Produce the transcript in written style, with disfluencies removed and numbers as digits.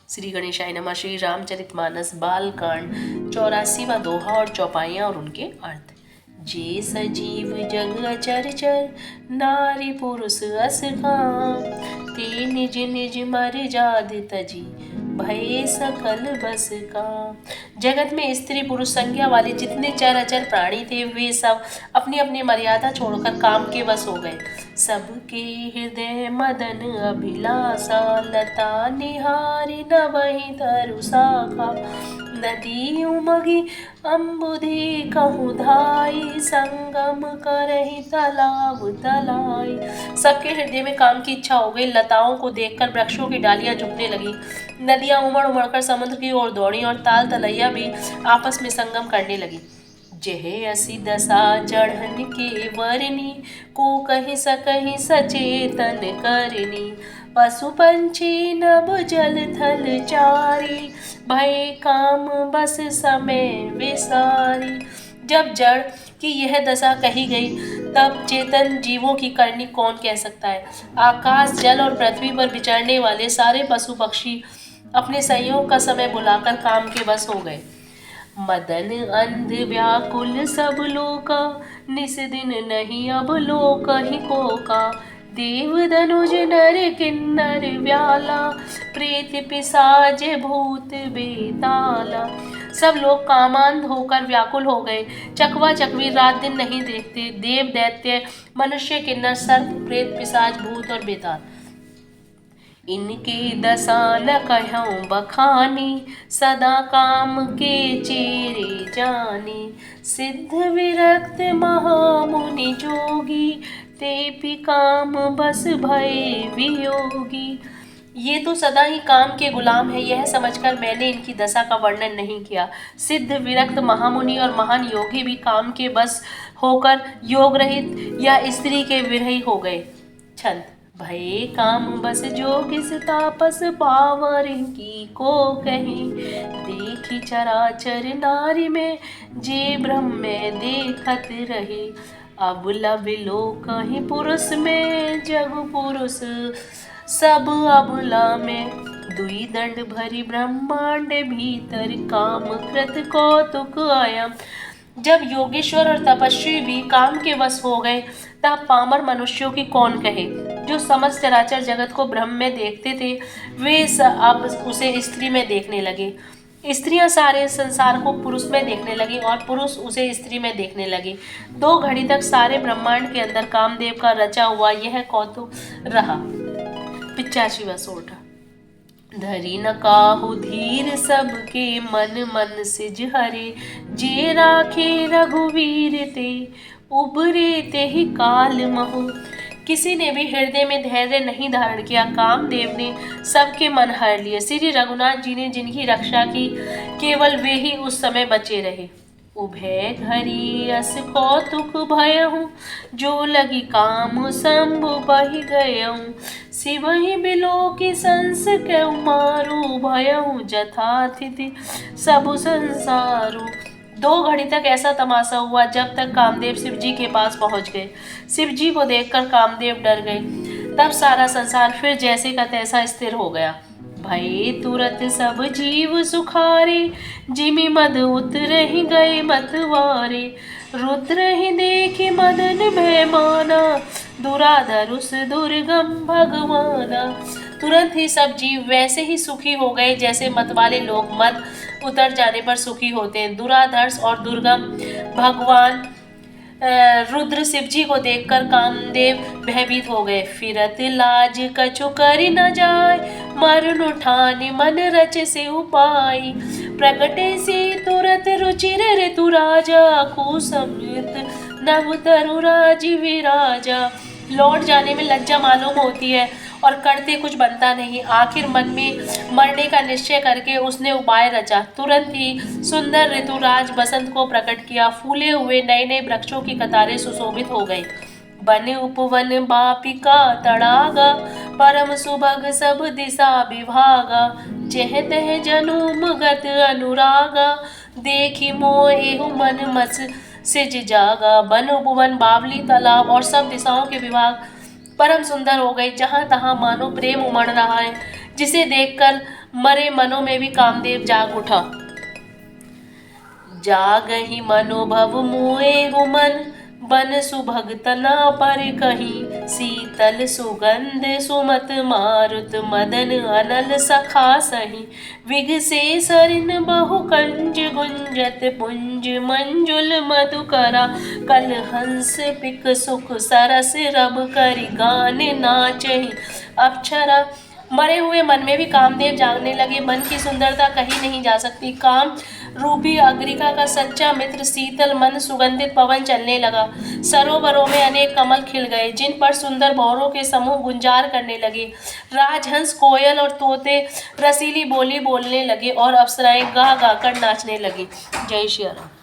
श्री गणेशाय नमः। श्री रामचरितमानस बालकांड 84वां दोहा और चौपाइयाँ और उनके अर्थ। जे सजीव जग अचर चर, नारी पुरुष अस काम, ते निज निज मर जाद तजी, भय सकल बस काम। जगत में स्त्री पुरुष संज्ञा वाले जितने चर अचर प्राणी थे वे सब अपनी अपनी मर्यादा छोड़कर काम के वश हो गए। सबके हृदय मदन अभिलाषा, लता निहारी न वही तरु शाखा, नदी उमगी अम्बुधि कहूँ धाई, संगम करहि तालाब तलाई। सबके हृदय में काम की इच्छा हो गई। लताओं को देखकर वृक्षों की डालियां झुकने लगी, नदियां उमड़ उमड़ कर समुद्र की ओर दौड़ी और ताल तलैया भी आपस में संगम करने लगी। जह असी दशा चढ़न के वरनी, को कहि सकहि सचेतन करनी, पशु पंछी नभ जल थल चारी, भय काम बस समय विसारी। जब जड़ की यह दशा कही गई तब चेतन जीवों की करनी कौन कह सकता है। आकाश जल और पृथ्वी पर विचरने वाले सारे पशु पक्षी अपने संयोग का समय बुलाकर काम के बस हो गए। मदन अंध व्याकुल सब लोका, निस दिन नहीं अब लोक ही कोका, देव धनुज नर किन्नर व्याला, प्रेत पिशाच भूत बेताला। सब लोग कामांध होकर व्याकुल हो गए। चकवा चकवी रात दिन नहीं देखते। देव दैत्य मनुष्य किन्नर सर्प प्रेत पिशाच भूत और बेताल, इनके दशा न कहूँ बखानी, सदा काम के चेरे जानी, सिद्ध विरक्त महामुनि जोगी, ते भी काम बस भय वियोगी। ये तो सदा ही काम के गुलाम है, यह समझकर मैंने इनकी दशा का वर्णन नहीं किया। सिद्ध विरक्त महामुनि और महान योगी भी काम के बस होकर योग रहित या स्त्री के विरही हो गए। छंद। भय काम बस जोगिस तापस, पावर की को कहीं, देखी चराचर नारी में, जे ब्रह्म में देखत रहे, अब लब लोक ही पुरुष में, जग पुरुष सब अबला में, दुई दंड भरी ब्रह्मांड भीतर, काम कृत कौतुक आया। जब योगेश्वर और तपस्वी भी काम के वश हो गए तब पामर मनुष्यों की कौन कहे। जो समस्त चराचर जगत को ब्रह्म में देखते थे वे अब उसे स्त्री में देखने लगे। स्त्रियां सारे संसार को पुरुष में देखने लगी और पुरुष उसे स्त्री में देखने लगे। 2 घड़ी तक सारे ब्रह्मांड के अंदर कामदेव का रचा हुआ यह कौतुक रहा। 85वां सोठा। धरी न काहू धीर सबके मन मन सिज हरे, जे राखे रघुवीर ते, उबरे ते ही काल महु। किसी ने भी हृदय में धैर्य नहीं धारण किया। कामदेव ने सबके मन हर लिए। श्री रघुनाथ जी ने जिनकी रक्षा की केवल वे ही उस समय बचे रहे। उभय घरी अस कौतुक भयहूँ, जो लगी काम शंभु बहि गयहूँ, शिवहि बिलो की संस के मारू, भयहूँ जथातिथि सबु संसारू। 2 घड़ी तक ऐसा तमाशा हुआ जब तक कामदेव शिव जी के पास पहुंच गए। शिव जी को देखकर कामदेव डर गए। तब सारा संसार फिर जैसे का तैसा स्थिर हो गया। भय तुरत सब जीव सुखारे, जिमि मद उतरहि गए मतवारे, रुद्र ही देखि मदन भय माना, दुराधरुष दुर्गम भगवाना। तुरंत ही सब जीव वैसे ही सुखी हो गए जैसे मत वाले लोग मद उतर जाने पर सुखी होते हैं। दुराधर्ष और दुर्गम भगवान रुद्र शिव जी को देखकर कामदेव भयभीत हो गए। फिरत लाज कछु करि न जाय, मरण उठानि मन रच से उपाय, प्रगटे से तुरत रुचिर ऋतु राजा, कुसंयुत नभ तरु राज विराजा। लौट जाने में लज्जा मालूम होती है और करते कुछ बनता नहीं। आखिर मन में मरने का निश्चय करके उसने उपाय रचा। तुरंत ही सुंदर ऋतुराज बसंत को प्रकट किया। फूले हुए नए नए वृक्षों की कतारें सुशोभित हो गई। बन उपवन बापिका तड़ागा, परम सुभग सब दिशा विभागा, जह तह जनुम गत अनुरागा, देखी मोह मन मस सिज जागा। वन उपवन बावली तालाब और सब दिशाओं के विभाग परम सुंदर हो गए। जहाँ तहाँ मानो प्रेम उमड़ रहा है, जिसे देखकर मरे मनों में भी कामदेव जाग उठा। जागहि मनोभव मोए हो मन, बन सुभग तना पर कहीं। शीतल सुगंध सुमत मारुत, मदन अनल सखा सही। विघ से सरिन बहु कंज गुंजत, पुंज मंजुल मधुकरा। कल हंस पिक सुख सरस, रब करि गान नाचहि अप्सरा। मरे हुए मन में भी कामदेव जागने लगे। मन की सुंदरता कहीं नहीं जा सकती। काम रूपी अग्रिका का सच्चा मित्र शीतल मन सुगंधित पवन चलने लगा। सरोवरों में अनेक कमल खिल गए, जिन पर सुंदर भौरों के समूह गुंजार करने लगे। राजहंस, कोयल और तोते रसीली बोली बोलने लगे और अप्सराएं गा गा कर नाचने लगी। जय श्री राम।